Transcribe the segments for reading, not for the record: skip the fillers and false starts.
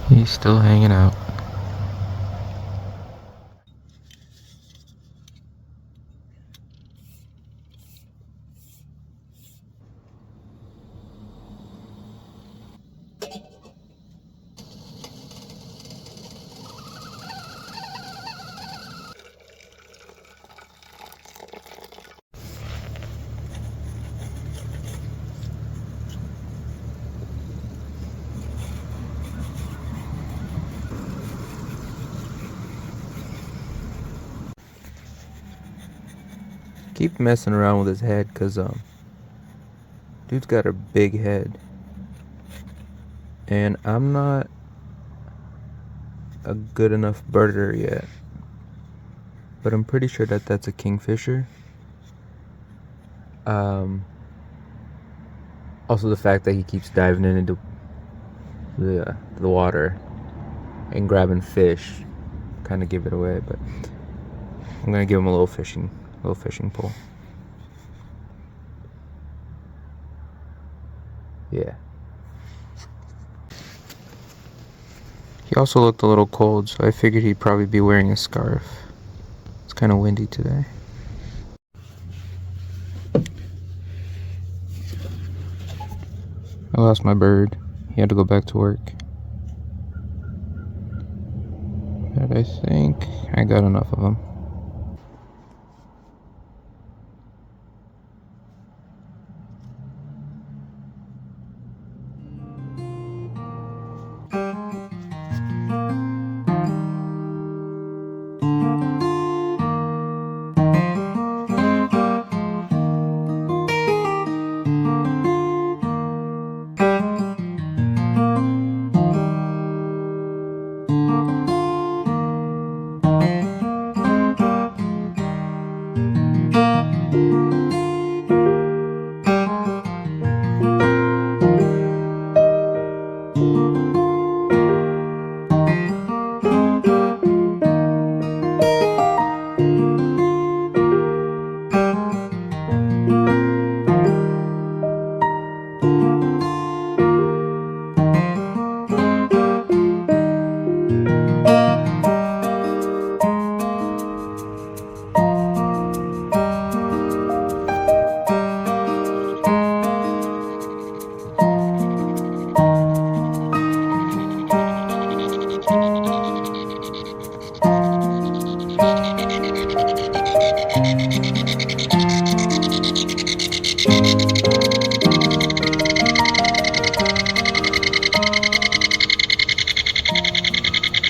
He's still hanging out. Keep messing around with his head, cause dude's got a big head, and I'm not a good enough birder yet, but I'm pretty sure that that's a kingfisher. Also the fact that he keeps diving into the water and grabbing fish kind of give it away, but I'm gonna give him a little fishing pole. Yeah. He also looked a little cold, so I figured he'd probably be wearing a scarf. It's kind of windy today. I lost my bird. He had to go back to work. But I think I got enough of him.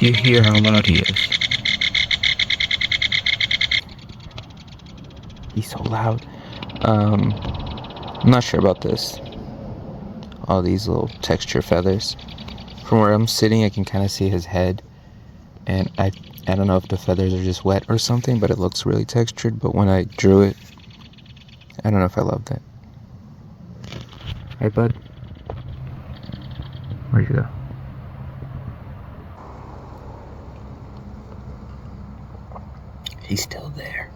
You hear how loud he is. He's so loud. I'm not sure about this. All these little texture feathers. From where I'm sitting, I can kind of see his head. And I don't know if the feathers are just wet or something, but it looks really textured. But when I drew it, I don't know if I loved it. Hey, bud. Where'd you go? He's still there.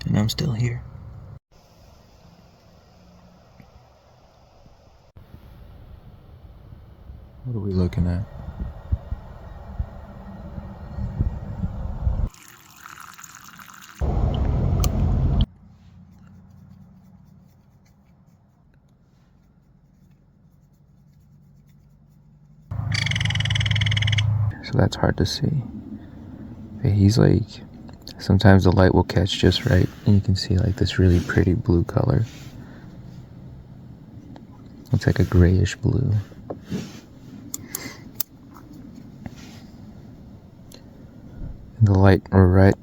And I'm still here. What are we looking at? So that's hard to see. But he's like, sometimes the light will catch just right, and you can see like this really pretty blue color. It's like a grayish blue. The light right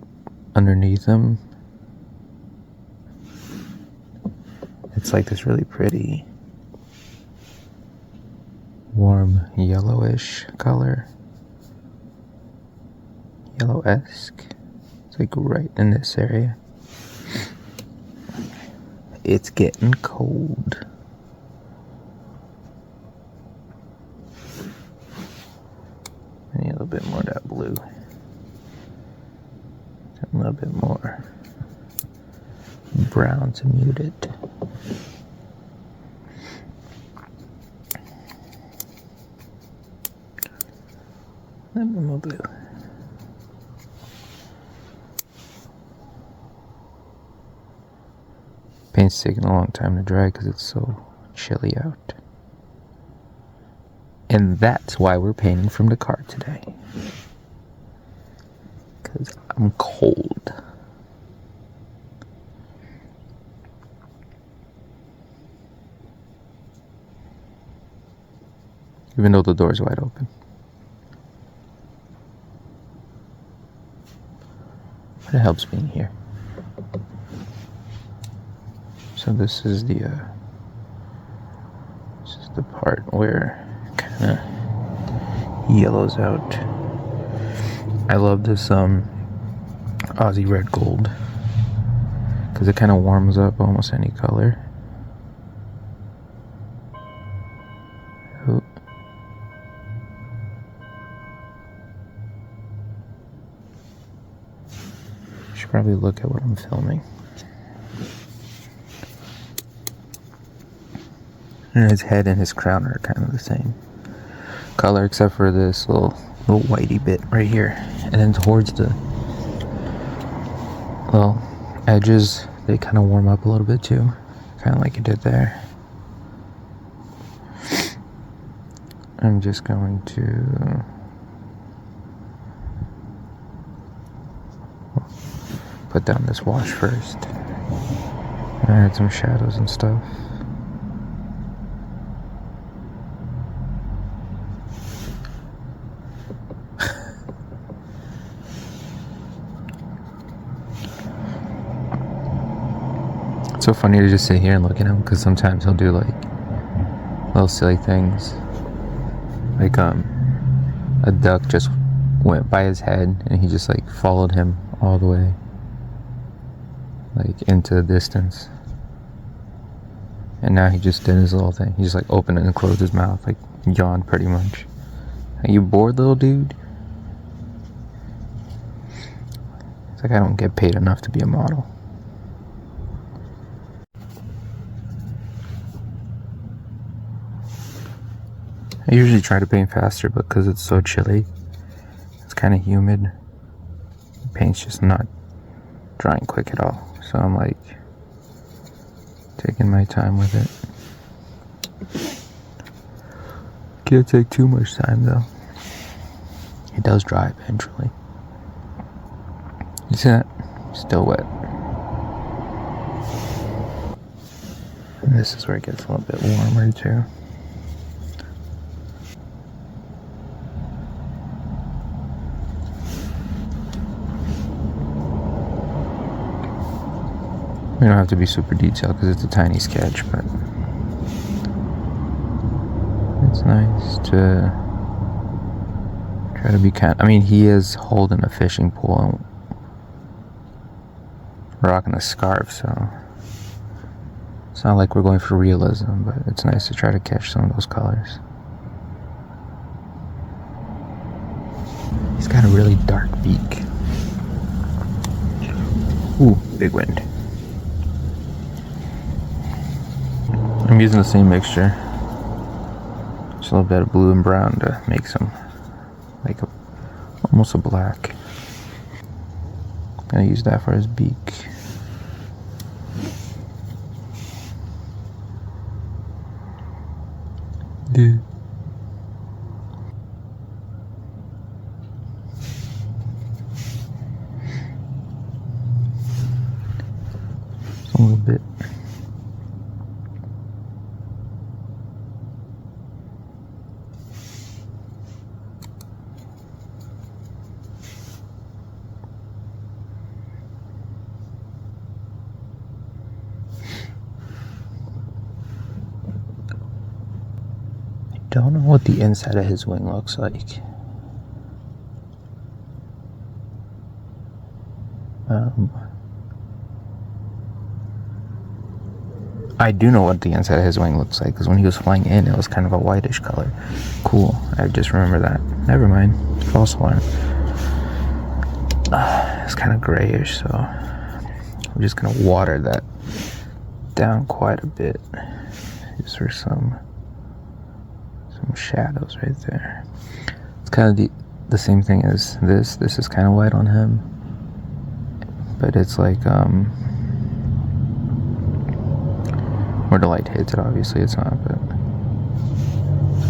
underneath him, it's like this really pretty warm yellowish color. Yellow-esque. It's like right in this area. It's getting cold. I need a little bit more of that blue. A little bit more brown to mute it. Let me move it. Paint's taking a long time to dry because it's so chilly out. And that's why we're painting from the car today. Because I'm cold. Even though the door's wide open. But it helps being here. So this is the part where it kind of yellows out. I love this Aussie red gold because it kind of warms up almost any color. Oh. Should probably look at what I'm filming. And his head and his crown are kind of the same color, except for this little whitey bit right here. And then towards the edges, they kind of warm up a little bit too, kind of like it did there. I'm just going to put down this wash first. And add some shadows and stuff. It's so funny to just sit here and look at him because sometimes he'll do like little silly things. Like a duck just went by his head and he just like followed him all the way like into the distance. And now he just did his little thing. He just like opened and closed his mouth, like yawned pretty much. Are you bored, little dude? It's like I don't get paid enough to be a model. I usually try to paint faster, but because it's so chilly, it's kind of humid, the paint's just not drying quick at all. So I'm like taking my time with it. Can't take too much time though. It does dry eventually. You see that? Still wet. And this is where it gets a little bit warmer too. We don't have to be super detailed because it's a tiny sketch, but it's nice to try to be I mean, he is holding a fishing pole and rocking a scarf, so it's not like we're going for realism, but it's nice to try to catch some of those colors. He's got a really dark beak. Ooh, big wind. I'm using the same mixture, just a little bit of blue and brown to make some like almost a black. Gonna use that for his beak. Yeah. A little bit. Don't know what the inside of his wing looks like. I do know what the inside of his wing looks like because when he was flying in, it was kind of a whitish color. Cool. I just remember that. Never mind. False alarm. It's kind of grayish, so I'm just gonna water that down quite a bit just for some shadows right there. It's kind of the same thing as this. This is kind of white on him, but it's like where the light hits it, obviously it's not, but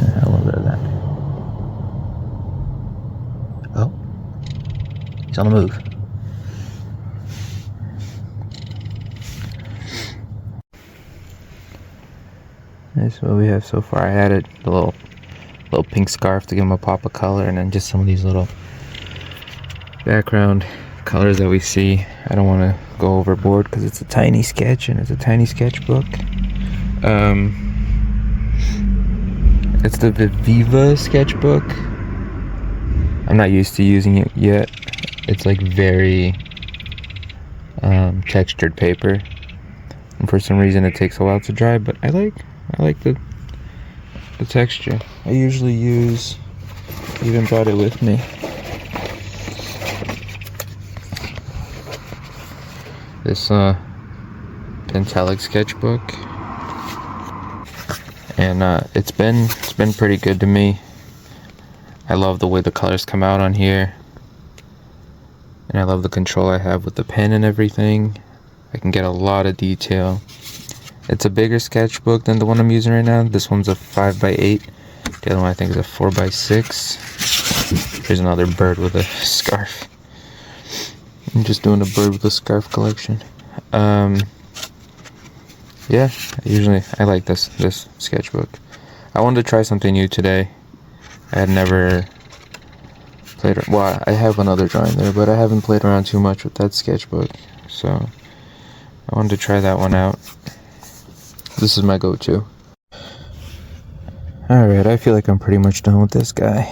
yeah, a little bit of that. Oh, he's on the move. That's what we have so far. I added the little pink scarf to give him a pop of color, and then just some of these little background colors that we see. I don't want to go overboard because it's a tiny sketch and it's a tiny sketchbook. It's the Viviva sketchbook. I'm not used to using it yet. It's like very textured paper, and for some reason it takes a while to dry, but I like the texture. I usually use, even brought it with me, this Pentalic sketchbook, and it's been pretty good to me. I love the way the colors come out on here, and I love the control I have with the pen and everything. I can get a lot of detail. It's a bigger sketchbook than the one I'm using right now. This one's a 5x8. The other one I think is a 4x6. Here's another bird with a scarf. I'm just doing a bird with a scarf collection. Yeah, I like this sketchbook. I wanted to try something new today. I had never played, well, I have another drawing there, but I haven't played around too much with that sketchbook, so I wanted to try that one out. This is my go-to. Alright, I feel like I'm pretty much done with this guy.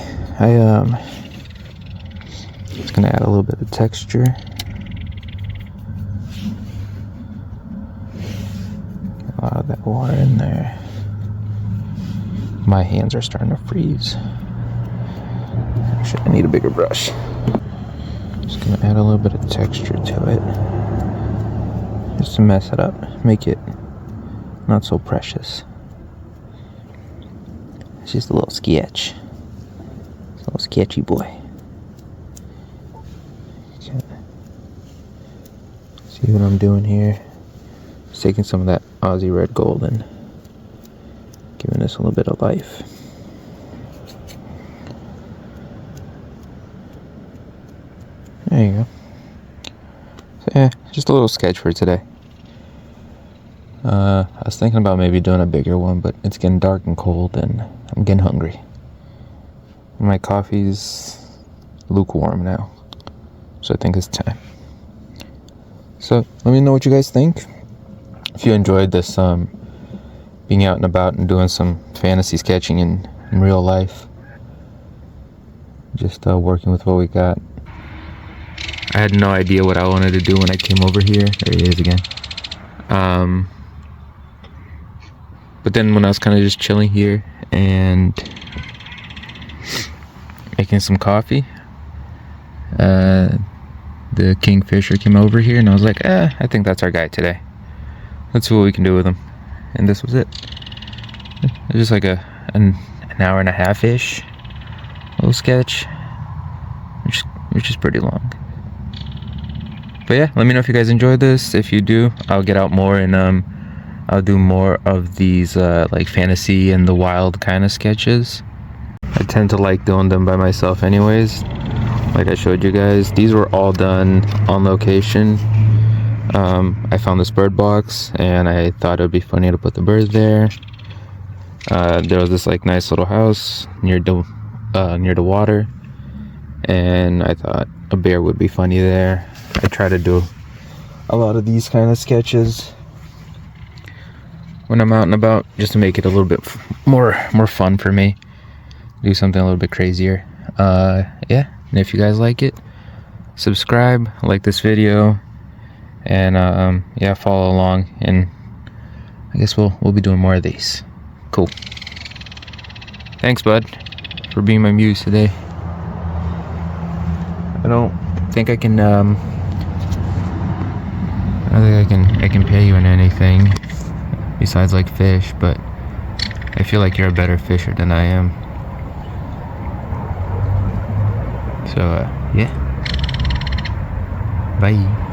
Just gonna add a little bit of texture. A lot of that water in there. My hands are starting to freeze. Actually, I need a bigger brush. Just gonna add a little bit of texture to it, just to mess it up, make it not so precious. It's just a little sketch. It's a little sketchy boy. Okay. See what I'm doing here? Just taking some of that Aussie red gold and giving this a little bit of life. There you go. So yeah, just a little sketch for today. I was thinking about maybe doing a bigger one, but it's getting dark and cold and I'm getting hungry. My coffee's lukewarm now, so I think it's time. So let me know what you guys think. If you enjoyed this being out and about and doing some fantasy sketching in real life, just working with what we got. I had no idea what I wanted to do when I came over here. There he is again. But then when I was kind of just chilling here and making some coffee, the Kingfisher came over here and I was like, I think that's our guy today. Let's see what we can do with him. And this was it. It was just like an hour and a half-ish little sketch, which is pretty long. But yeah, let me know if you guys enjoyed this. If you do, I'll get out more and I'll do more of these like fantasy and the wild kind of sketches. I tend to like doing them by myself anyways. Like I showed you guys, these were all done on location. I found this bird box and I thought it would be funny to put the bird there. There was this like nice little house near the water, and I thought a bear would be funny there. I try to do a lot of these kind of sketches when I'm out and about, just to make it a little bit more fun for me. Do something a little bit crazier. Yeah, and if you guys like it, subscribe, like this video, and yeah, follow along, and I guess we'll be doing more of these. Cool. Thanks, bud, for being my muse today. I don't think I can I can pay you in anything besides like fish, but I feel like you're a better fisher than I am. So, yeah. Bye.